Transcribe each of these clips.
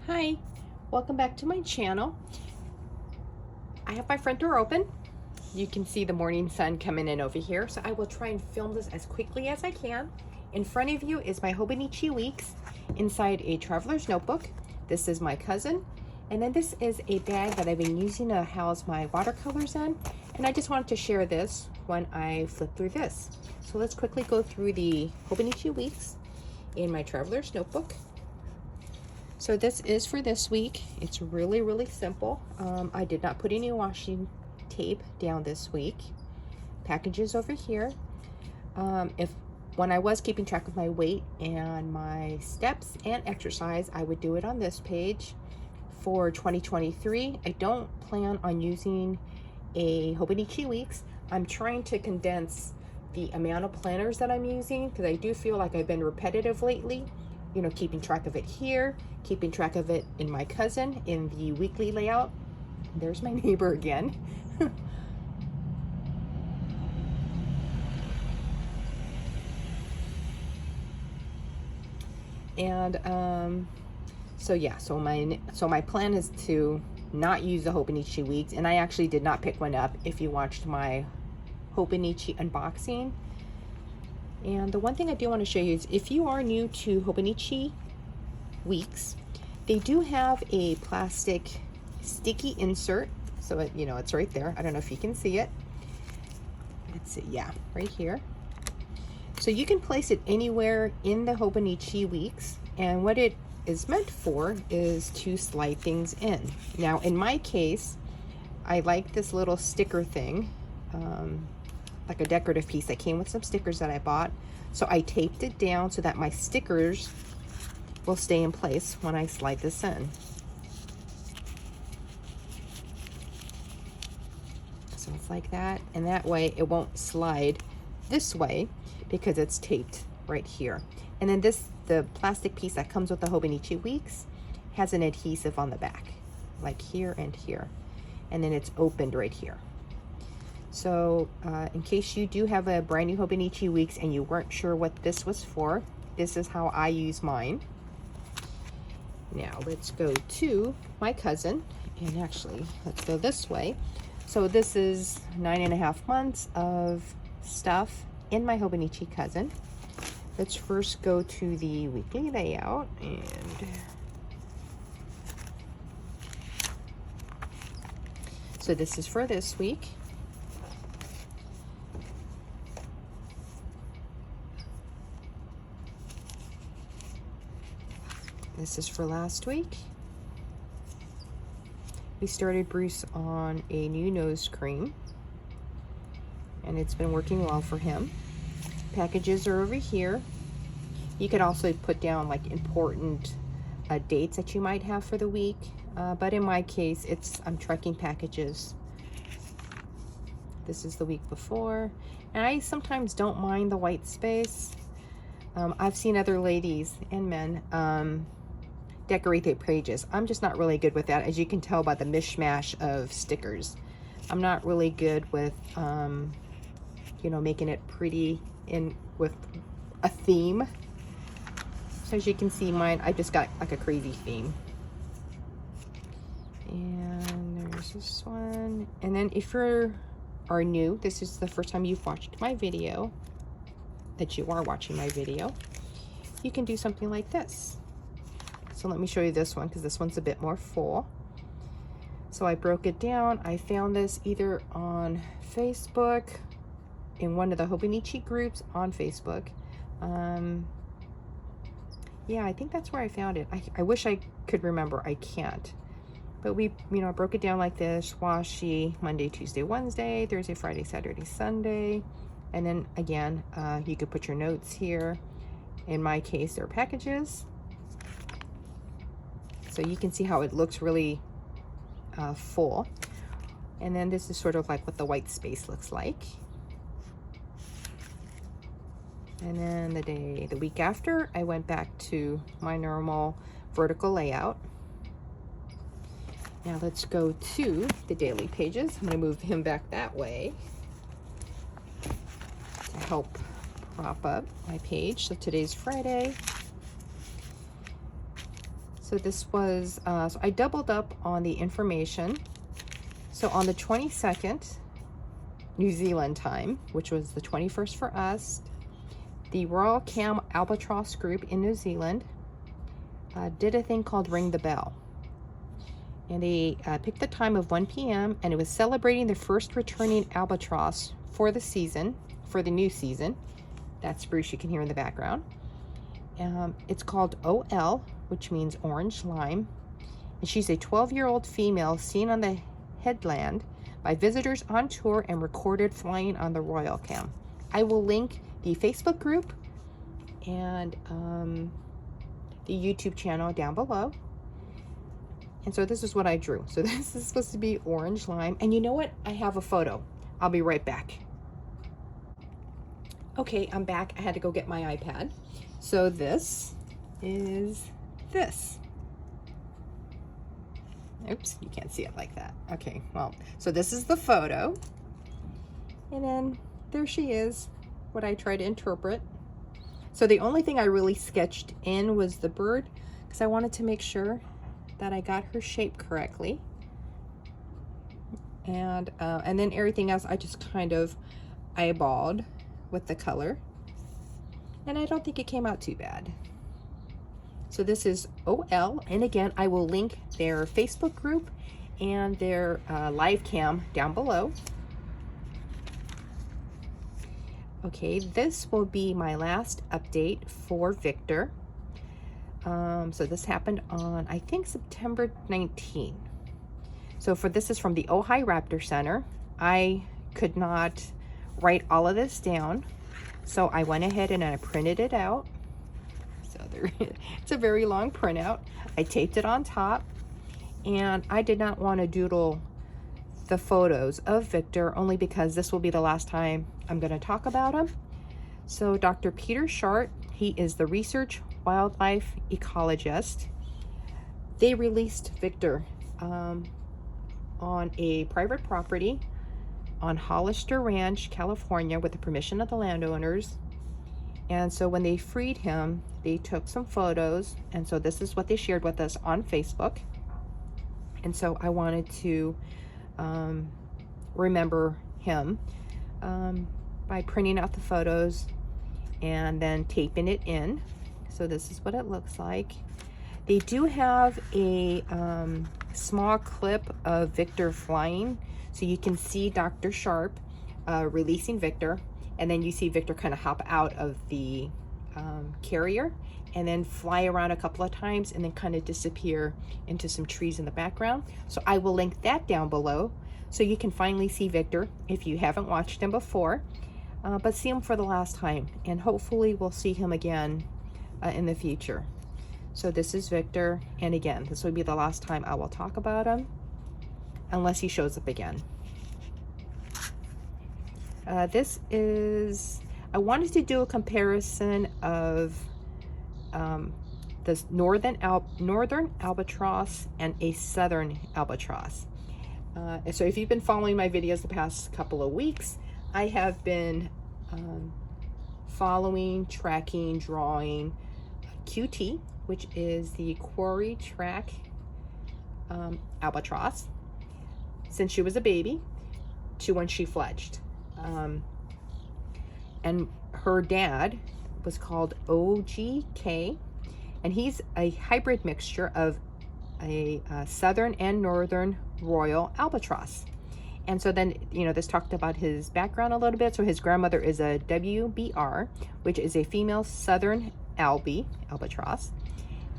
Hi, welcome back to my channel. I have my front door open. You can see the morning sun coming in over here, so I will try and film this as quickly as I can. In front of you is my Hobonichi Weeks inside a traveler's notebook. This is my cousin, and then this is a bag that I've been using to house my watercolors in, and I just wanted to share this when I flip through this. So let's quickly go through the Hobonichi Weeks in my traveler's notebook. So this is for this week. It's really simple. I did not put any washi tape down this week. Packages over here. When I was keeping track of my weight and my steps and exercise, I would do it on this page. For 2023, I don't plan on using a Hobonichi Weeks. I'm trying to condense the amount of planners that I'm using because I do feel like I've been repetitive lately. You know, keeping track of it here, keeping track of it in my cousin in the weekly layout. There's my neighbor again. And so yeah, so my plan is to not use the Hobonichi Weeks, and I actually did not pick one up if you watched my Hobonichi unboxing. And the one thing I do want to show you is if you are new to Hobonichi Weeks, they do have a plastic sticky insert. So it's right there. I don't know if you can see it. Let's see, yeah, right here. So you can place it anywhere in the Hobonichi Weeks, and what it is meant for is to slide things in. Now, in my case, I like this little sticker thing, like a decorative piece that came with some stickers that I bought. So I taped it down so that my stickers will stay in place when I slide this in. So it's like that, and that way it won't slide this way because it's taped right here. And then the plastic piece that comes with the Hobonichi Weeks has an adhesive on the back, like here and here. And then it's opened right here. So in case you do have a brand new Hobonichi Weeks and you weren't sure what this was for, this is how I use mine. Now let's go to my cousin, and actually let's go this way. So this is 9.5 months of stuff in my Hobonichi cousin. Let's first go to the weekly layout, and so this is for this week. This is for last week. We started Bruce on a new nose cream, and it's been working well for him. Packages are over here. You could also put down like important dates that you might have for the week, but in my case, I'm tracking packages. This is the week before, and I sometimes don't mind the white space. I've seen other ladies and men decorate their pages. I'm just not really good with that, as you can tell by the mishmash of stickers. I'm not really good with making it pretty with a theme. So as you can see, mine, I just got like a crazy theme. And there's this one. And then if you are new, this is the first time you've watched my video, that you are watching my video, you can do something like this. So let me show you this one, because this one's a bit more full. So I broke it down. I found this either on Facebook, in one of the Hobonichi groups on Facebook. Yeah, I think that's where I found it. I wish I could remember. I can't. But we, broke it down like this. Washi, Monday, Tuesday, Wednesday, Thursday, Friday, Saturday, Sunday. And then again, you could put your notes here. In my case, they're packages. So you can see how it looks really full. And then this is sort of like what the white space looks like. And then the week after, I went back to my normal vertical layout. Now let's go to the daily pages. I'm going to move him back that way to help prop up my page. So today's Friday. So this was, so I doubled up on the information. So on the 22nd, New Zealand time, which was the 21st for us, the Royal Cam Albatross Group in New Zealand did a thing called Ring the Bell. And they picked the time of 1 p.m. and it was celebrating the first returning albatross for the season, for the new season. That spruce you can hear in the background. It's called OL, which means orange lime. And she's a 12-year-old female seen on the headland by visitors on tour and recorded flying on the Royal Cam. I will link the Facebook group and the YouTube channel down below. And so this is what I drew. So this is supposed to be orange lime. And you know what? I have a photo. I'll be right back. Okay, I'm back. I had to go get my iPad. So this is this. Oops, you can't see it like that. Okay, well, so this is the photo. And then there she is, what I try to interpret. So the only thing I really sketched in was the bird, because I wanted to make sure that I got her shape correctly. And then everything else I just kind of eyeballed with the color. And I don't think it came out too bad. So this is OL, and again, I will link their Facebook group and their live cam down below. Okay, this will be my last update for Victor. So this happened on, I think, September 19th. So this is from the Ojai Raptor Center. I could not write all of this down, so I went ahead and I printed it out. So it's a very long printout. I taped it on top, and I did not want to doodle the photos of Victor only because this will be the last time I'm going to talk about him. So Dr. Peter Shart, he is the research wildlife ecologist. They released Victor on a private property on Hollister Ranch, California, with the permission of the landowners. And so when they freed him, they took some photos, and so this is what they shared with us on Facebook. And so I wanted to remember him by printing out the photos and then taping it in. So this is what it looks like. They do have a small clip of Victor flying, so you can see Dr. Sharp releasing Victor, and then you see Victor kind of hop out of the carrier and then fly around a couple of times and then kind of disappear into some trees in the background. So I will link that down below so you can finally see Victor if you haven't watched him before, but see him for the last time, and hopefully we'll see him again in the future. So this is Victor, and again, this will be the last time I will talk about him unless he shows up again. This is, I wanted to do a comparison of this northern albatross and a southern albatross. So if you've been following my videos the past couple of weeks, I have been following, tracking, drawing QT, which is the quarry track albatross, since she was a baby to when she fledged. And her dad was called OGK, and he's a hybrid mixture of a southern and northern royal albatross. And so then, you know, this talked about his background a little bit. So his grandmother is a WBR, which is a female southern albatross,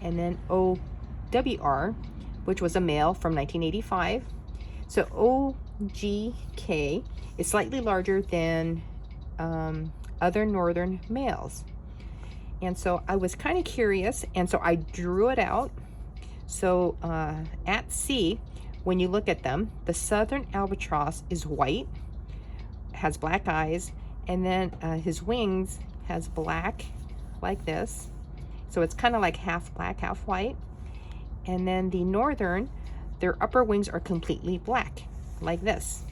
and then OWR, which was a male from 1985. So OGK is slightly larger than other northern males. And so I was kind of curious, and so I drew it out. So at sea, when you look at them, the southern albatross is white, has black eyes, and then his wings has black like this. So it's kind of like half black, half white. And then the northern, their upper wings are completely black like this.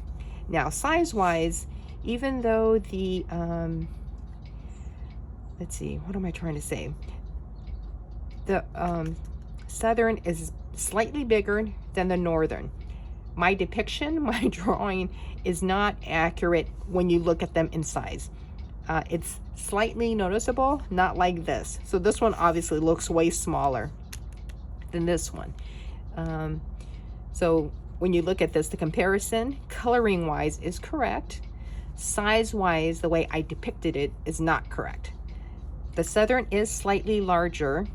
Now size-wise, even though the, let's see, what am I trying to say? The Southern is slightly bigger than the Northern. My depiction, my drawing is not accurate when you look at them in size. It's slightly noticeable, not like this. So this one obviously looks way smaller than this one. So when you look at this, the comparison, coloring wise, is correct. Size wise, the way I depicted it is not correct. The Southern is slightly larger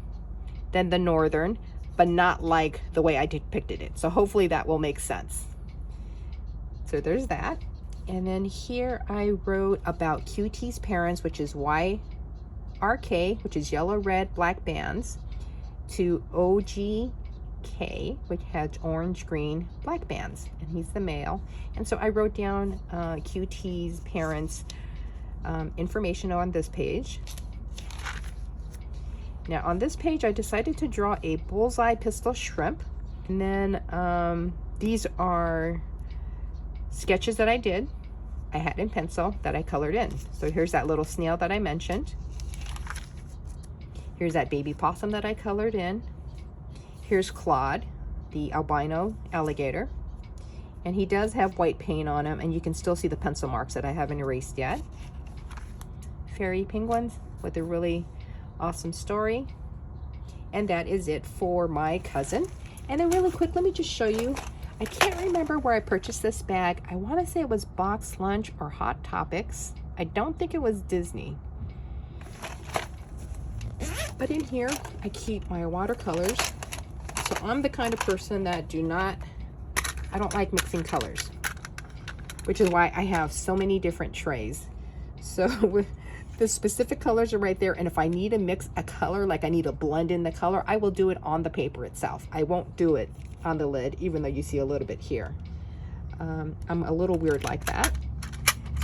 than the Northern, but not like the way I depicted it. So hopefully that will make sense. So there's that. And then here I wrote about QT's parents, which is YRK, which is yellow, red, black bands, to OGK, which has orange, green, black bands, and he's the male. And so I wrote down QT's parents information on this page. Now on this page, I decided to draw a bullseye pistol shrimp. And then these are sketches that I did. I had in pencil that I colored in. So here's that little snail that I mentioned. Here's that baby possum that I colored in. Here's Claude, the albino alligator. And he does have white paint on him, and you can still see the pencil marks that I haven't erased yet. Fairy penguins with a really awesome story. And that is it for my cousin. And then really quick, let me just show you. I can't remember where I purchased this bag. I want to say it was Box Lunch or Hot Topics. I don't think it was Disney. But in here, I keep my watercolors. So I'm the kind of person that I don't like mixing colors, which is why I have so many different trays. So with the specific colors are right there. And if I need to mix a color, like I need to blend in the color, I will do it on the paper itself. I won't do it on the lid, even though you see a little bit here. I'm a little weird like that.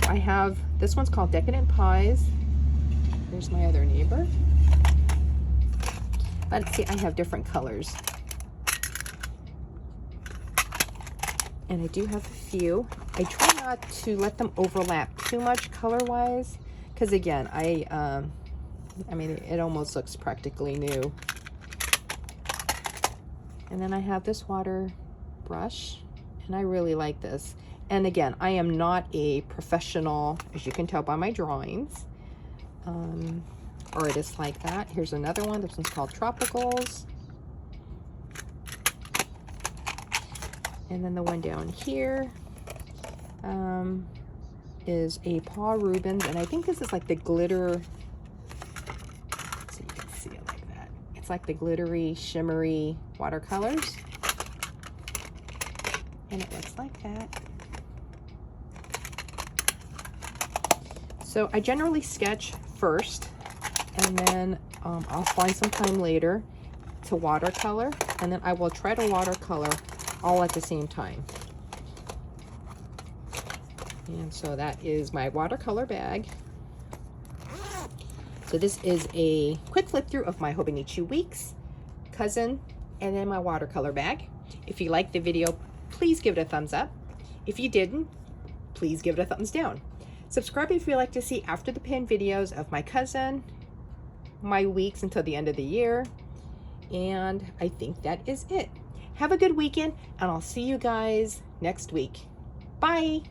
So I have, this one's called Decadent Pies. There's my other neighbor. Let's see, I have different colors. And I do have a few. I try not to let them overlap too much color-wise, because again, I mean, it almost looks practically new. And then I have this water brush, and I really like this. And again, I am not a professional, as you can tell by my drawings, artist like that. Here's another one. This one's called Tropicals. And then the one down here is a Paul Rubens, and I think this is like the glitter, so you can see it like that. It's like the glittery, shimmery watercolors. And it looks like that. So I generally sketch first, and then I'll find some time later to watercolor, and then I will try to watercolor all at the same time. And so that is my watercolor bag. So this is a quick flip through of my Hobonichi Weeks, cousin, and then my watercolor bag. If you liked the video, please give it a thumbs up. If you didn't, please give it a thumbs down. Subscribe if you'd like to see after the pin videos of my cousin, my weeks until the end of the year, and I think that is it. Have a good weekend, and I'll see you guys next week. Bye.